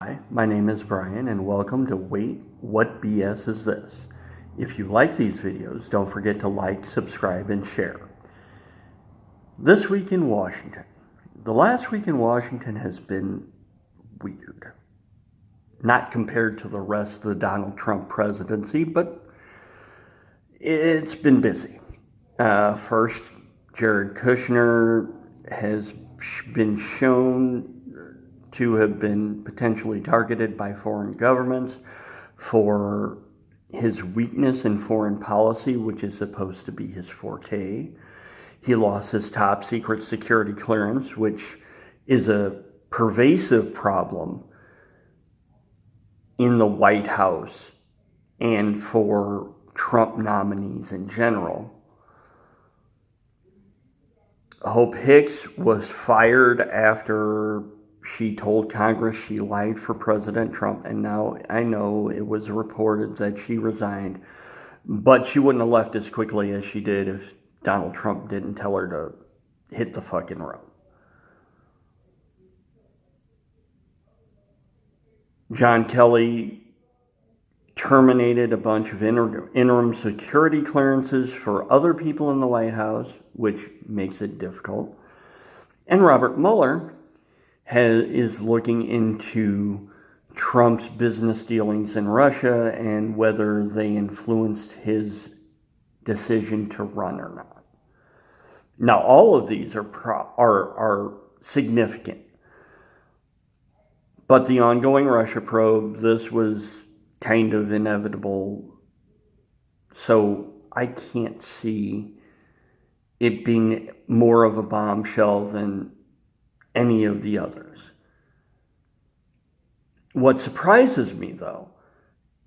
Hi, my name is Brian and welcome to Wait, What BS is This? If you like these videos, don't forget to like, subscribe, and share. This week in Washington. The last week in Washington has been weird. Not compared to the rest of the Donald Trump presidency, but it's been busy. First, Jared Kushner has been shown to have been potentially targeted by foreign governments for his weakness in foreign policy, which is supposed to be his forte. He lost his top secret security clearance, which is a pervasive problem in the White House and for Trump nominees in general. Hope Hicks was fired after she told Congress she lied for President Trump, and now I know it was reported that she resigned, but she wouldn't have left as quickly as she did if Donald Trump didn't tell her to hit the fucking road. John Kelly terminated a bunch of interim security clearances for other people in the White House, which makes it difficult. And Robert Mueller is looking into Trump's business dealings in Russia and whether they influenced his decision to run or not. Now, all of these are significant. But the ongoing Russia probe, this was kind of inevitable. So I can't see it being more of a bombshell than any of the others. What surprises me, though,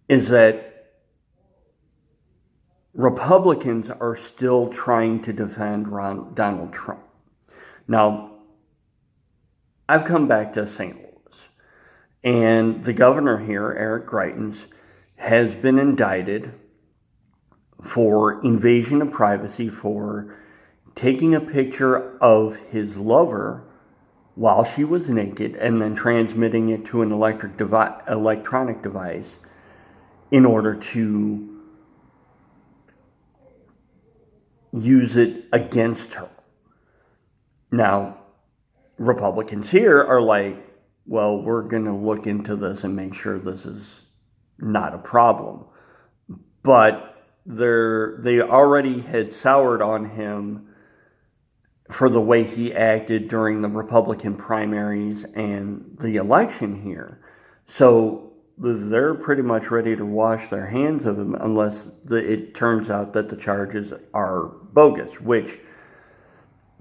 is that Republicans are still trying to defend Donald Trump. Now, I've come back to St. Louis, and the governor here, Eric Greitens, has been indicted for invasion of privacy, for taking a picture of his lover while she was naked and then transmitting it to an electronic device in order to use it against her. Now, Republicans here are like, well, we're going to look into this and make sure this is not a problem. But they already had soured on him for the way he acted during the Republican primaries and the election here. So they're pretty much ready to wash their hands of him unless it turns out that the charges are bogus, which,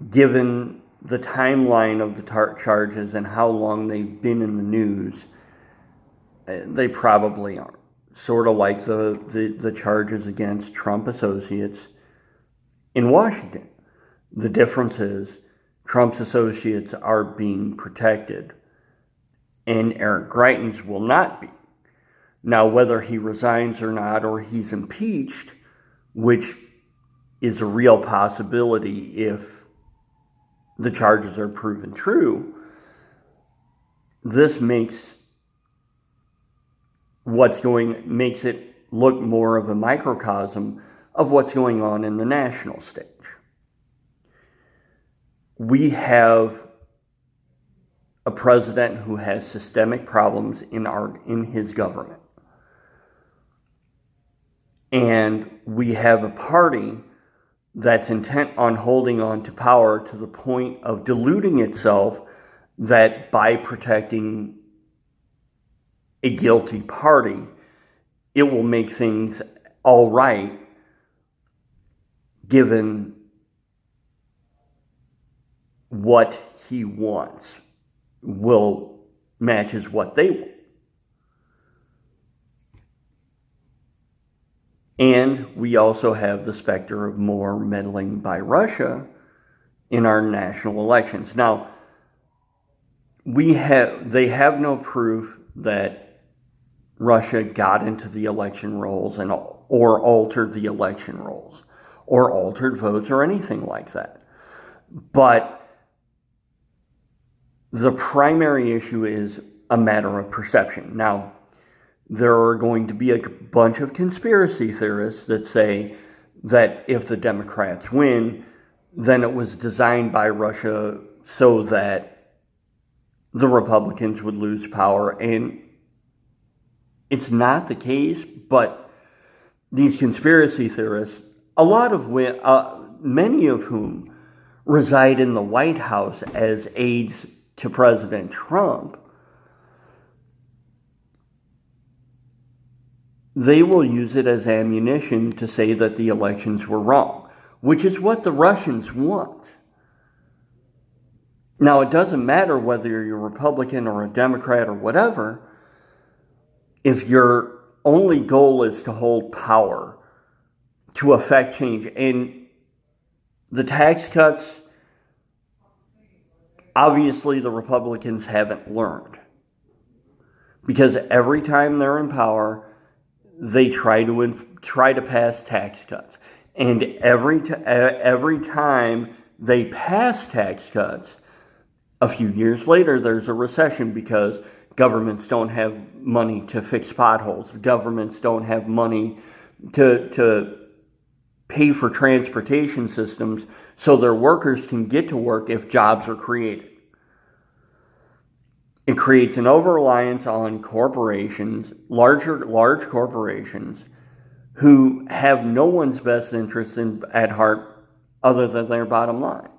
given the timeline of the charges and how long they've been in the news, they probably aren't. Sort of like the charges against Trump associates in Washington. The difference is Trump's associates are being protected and Eric Greitens will not be. Now, whether he resigns or not, or he's impeached, which is a real possibility if the charges are proven true, this makes it look more of a microcosm of what's going on in the national stage. We have a president who has systemic problems in his government. And we have a party that's intent on holding on to power to the point of deluding itself that by protecting a guilty party, it will make things all right, given what he wants matches what they want. And we also have the specter of more meddling by Russia in our national elections. Now, they have no proof that Russia got into the election rolls or altered the election rolls or altered votes or anything like that. But the primary issue is a matter of perception. Now, there are going to be a bunch of conspiracy theorists that say that if the Democrats win, then it was designed by Russia so that the Republicans would lose power. And it's not the case, but these conspiracy theorists, many of whom reside in the White House as aides to President Trump, they will use it as ammunition to say that the elections were wrong, which is what the Russians want. Now, it doesn't matter whether you're a Republican or a Democrat or whatever. If your only goal is to hold power, to affect change, and the tax cuts, obviously the Republicans haven't learned. Because every time they're in power, they try to pass tax cuts. And every time they pass tax cuts, a few years later, there's a recession because governments don't have money to fix potholes. Governments don't have money to pay for transportation systems so their workers can get to work if jobs are created. It creates an over-reliance on corporations, large corporations, who have no one's best interest at heart other than their bottom line.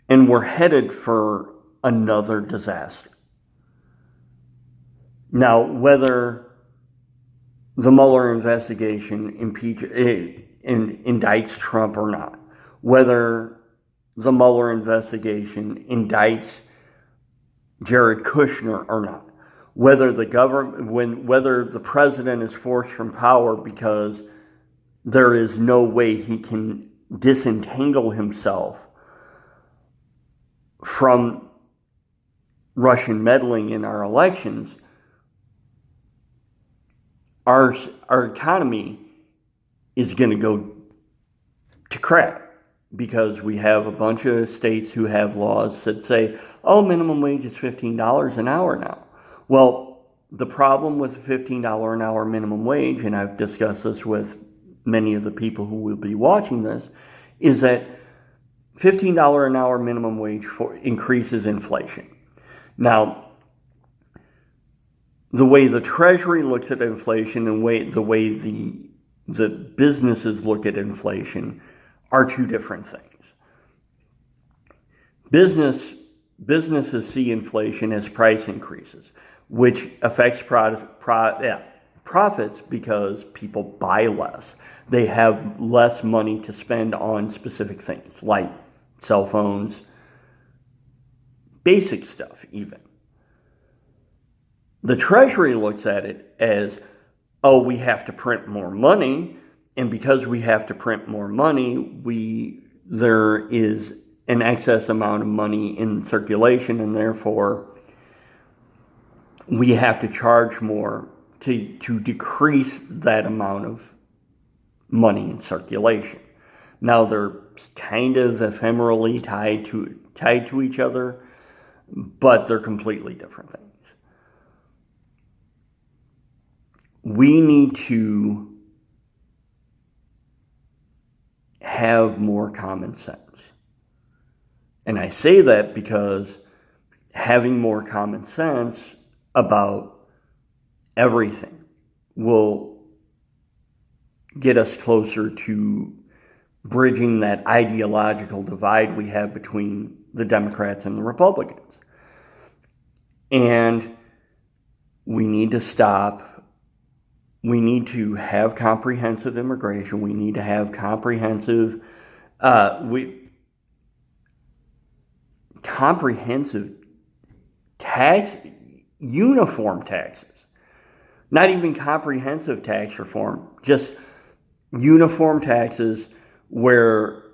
And we're headed for another disaster. Now, whether the Mueller investigation indicts Trump or not, whether the Mueller investigation indicts Jared Kushner or not, whether the president is forced from power because there is no way he can disentangle himself from Russian meddling in our elections, our economy is going to go to crap. Because we have a bunch of states who have laws that say, oh, minimum wage is $15 an hour now. Well, the problem with $15 an hour minimum wage, and I've discussed this with many of the people who will be watching this, is that $15 an hour minimum wage increases inflation. Now, the way the Treasury looks at inflation and the way the businesses look at inflation are two different things. Businesses see inflation as price increases, which affects profits because people buy less. They have less money to spend on specific things like cell phones, basic stuff even. The Treasury looks at it as, oh, we have to print more money. And because we have to print more money, there is an excess amount of money in circulation, and therefore we have to charge more to decrease that amount of money in circulation. Now they're kind of ephemerally tied to each other, but they're completely different things. We need to have more common sense. And I say that because having more common sense about everything will get us closer to bridging that ideological divide we have between the Democrats and the Republicans. And we need to stop. We need to have comprehensive immigration. We need to have comprehensive uniform taxes. Not even comprehensive tax reform, just uniform taxes where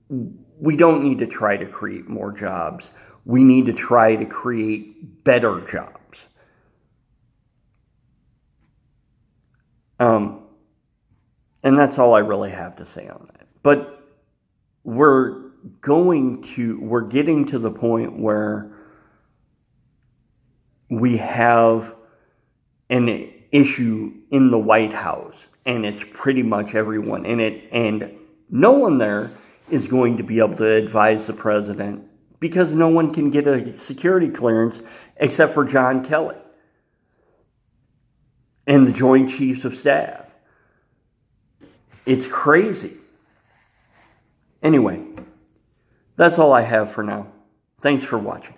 we don't need to try to create more jobs. We need to try to create better jobs. And that's all I really have to say on that. But we're we're getting to the point where we have an issue in the White House, and it's pretty much everyone in it, and no one there is going to be able to advise the president because no one can get a security clearance except for John Kelly and the Joint Chiefs of Staff. It's crazy. Anyway, that's all I have for now. Thanks for watching.